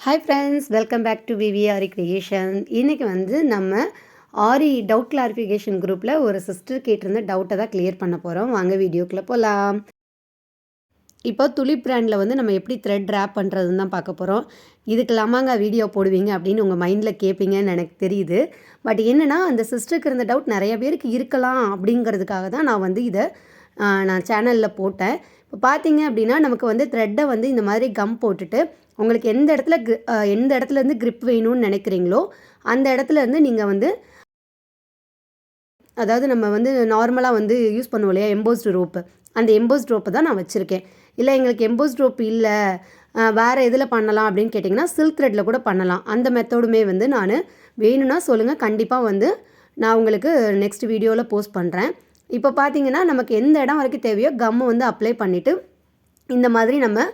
Hi friends, welcome back to விவிஆரி creation. இன்றைக்கி நம்ம ஆரி டவுட் கிளாரிஃபிகேஷன் குரூப்பில் ஒரு சிஸ்டர் கேட்டிருந்த டவுட்டை தான் கிளியர் பண்ண போகிறோம். வாங்க வீடியோக்குள்ளே போகலாம். இப்போ துலிப் பிராண்டில் நம்ம எப்படி த்ரெட் ரேப் பண்ணுறதுன்னு தான் பார்க்க போகிறோம். இதுக்கெல்லாமாங்க வீடியோ போடுவீங்க அப்படின்னு உங்கள் மைண்டில் கேட்பீங்கன்னு எனக்கு தெரியுது. பட் என்னென்னா, அந்த சிஸ்டருக்கு இருந்த டவுட் நிறைய பேருக்கு இருக்கலாம் அப்படிங்கிறதுக்காக தான் நான் இதை நான் சேனலில் போட்டேன். இப்போ பார்த்தீங்க அப்படின்னா, நமக்கு த்ரெட்டை இந்த மாதிரி கம் போட்டுட்டு உங்களுக்கு எந்த இடத்துலேருந்து கிரிப் வேணும்னு நினைக்கிறீங்களோ அந்த இடத்துலேருந்து நீங்கள் அதாவது நம்ம நார்மலாக யூஸ் பண்ணுவோம் இல்லையா, எம்போஸ்டு ரோப்பு, அந்த எம்போஸ்டு ரோப்பை தான் நான் வச்சுருக்கேன். இல்லை எங்களுக்கு எம்போஸ்டு ரோப் இல்லை, வேறு எதில் பண்ணலாம் அப்படின்னு கேட்டிங்கன்னா சில்க் த்ரெட்டில் கூட பண்ணலாம். அந்த மெத்தடுமே நான் வேணும்னா சொல்லுங்கள், கண்டிப்பாக நான் உங்களுக்கு நெக்ஸ்ட் வீடியோவில் போஸ்ட் பண்ணுறேன். இப்போ பார்த்தீங்கன்னா, நமக்கு எந்த இடம் வரைக்கும் தேவையோ கம்மை அப்ளை பண்ணிவிட்டு இந்த மாதிரி நம்ம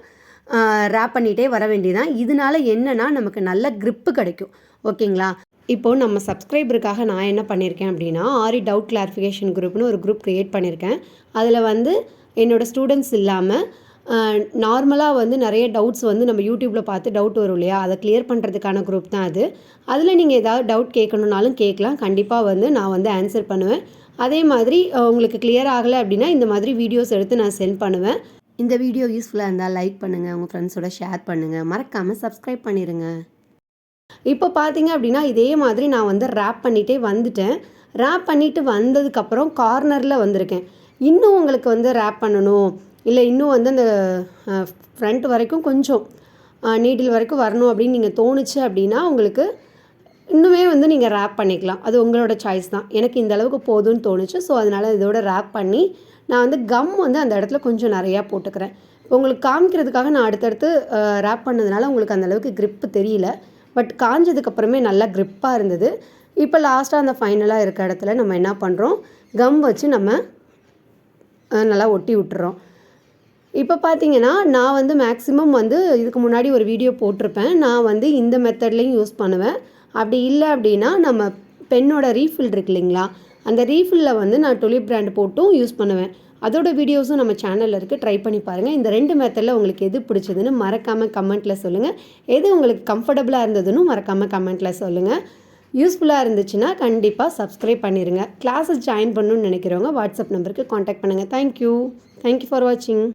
ரேப் பண்ணிகிட்டே வர வேண்டியதான். இதனால என்னென்னா நமக்கு நல்ல க்ரிப்பு கிடைக்கும். ஓகேங்களா? இப்போது நம்ம சப்ஸ்கிரைபருக்காக நான் என்ன பண்ணியிருக்கேன் அப்படின்னா, ஆரி டவுட் கிளாரிஃபிகேஷன் குரூப்னு ஒரு குரூப் க்ரியேட் பண்ணியிருக்கேன். அதில் என்னோடய ஸ்டூடெண்ட்ஸ் இல்லாமல் நார்மலாக நிறைய டவுட்ஸ் நம்ம யூடியூப்பில் பார்த்து டவுட் வரும் இல்லையா, அதை கிளியர் பண்ணுறதுக்கான குரூப் தான் அது. அதில் நீங்கள் ஏதாவது டவுட் கேட்கணுன்னாலும் கேட்கலாம். கண்டிப்பாக நான் ஆன்சர் பண்ணுவேன். அதே மாதிரி உங்களுக்கு கிளியர் ஆகலை அப்படின்னா இந்த மாதிரி வீடியோஸ் எடுத்து நான் சென்ட் பண்ணுவேன். இந்த வீடியோ யூஸ்ஃபுல்லாக இருந்தால் லைக் பண்ணுங்கள், உங்கள் ஃப்ரெண்ட்ஸோட ஷேர் பண்ணுங்கள், மறக்காமல் சப்ஸ்கிரைப் பண்ணிடுங்க. இப்போ பார்த்தீங்க அப்படின்னா, இதே மாதிரி நான் ரேப் பண்ணிகிட்டே வந்துட்டேன். ரேப் பண்ணிவிட்டு வந்ததுக்கப்புறம் கார்னரில் வந்திருக்கேன். இன்னும் உங்களுக்கு ரேப் பண்ணணும், இல்லை இன்னும் அந்த ஃப்ரண்ட் வரைக்கும் கொஞ்சம் நீடில் வரைக்கும் வரணும் அப்படின்னு நீங்கள் தோணுச்சு அப்படின்னா உங்களுக்கு இன்னுமே நீங்கள் ரேப் பண்ணிக்கலாம். அது உங்களோட சாய்ஸ் தான். எனக்கு இந்த அளவுக்கு போதும்னு தோணுச்சு. ஸோ அதனால் இதோட ரேப் பண்ணி நான் கம் அந்த இடத்துல கொஞ்சம் நிறையா போட்டுக்கிறேன். உங்களுக்கு காமிக்கிறதுக்காக நான் அடுத்தடுத்து ரேப் பண்ணதுனால உங்களுக்கு அந்தளவுக்கு க்ரிப்பு தெரியல. பட் காஞ்சதுக்கப்புறமே நல்லா க்ரிப்பாக இருந்தது. இப்போ லாஸ்ட்டாக அந்த ஃபைனலாக இருக்க இடத்துல நம்ம என்ன பண்ணுறோம், கம் வச்சு நம்ம நல்லா ஒட்டி விட்டுறோம். இப்போ பார்த்தீங்கன்னா, நான் மேக்ஸிமம் இதுக்கு முன்னாடி ஒரு வீடியோ போட்டிருப்பேன். நான் இந்த மெத்தட்லேயும் யூஸ் பண்ணுவேன். அப்படி இல்லை அப்படின்னா நம்ம பென்னோட ரீஃபில் இருக்கு இல்லைங்களா, அந்த ரீஃபில்லில் நான் துலிப் பிராண்ட் போட்டும் யூஸ் பண்ணுவேன். அதோட வீடியோஸும் நம்ம சேனலில் இருக்குது, ட்ரை பண்ணி பாருங்கள். இந்த 2 மெத்தடில் உங்களுக்கு எது பிடிச்சதுன்னு மறக்காமல் கமெண்ட்டில் சொல்லுங்கள். எது உங்களுக்கு கம்ஃபர்டபுளாக இருந்ததுன்னு மறக்காமல் கமெண்ட்டில் சொல்லுங்கள். யூஸ்ஃபுல்லாக இருந்துச்சுன்னா கண்டிப்பாக சப்ஸ்கிரைப் பண்ணிடுங்க. கிளாஸஸ் ஜாயின் பண்ணணும்னு நினைக்கிறவங்க வாட்ஸ்அப் நம்பருக்கு காண்டாக்ட் பண்ணுங்கள். தேங்க்யூ ஃபார் வாட்சிங்.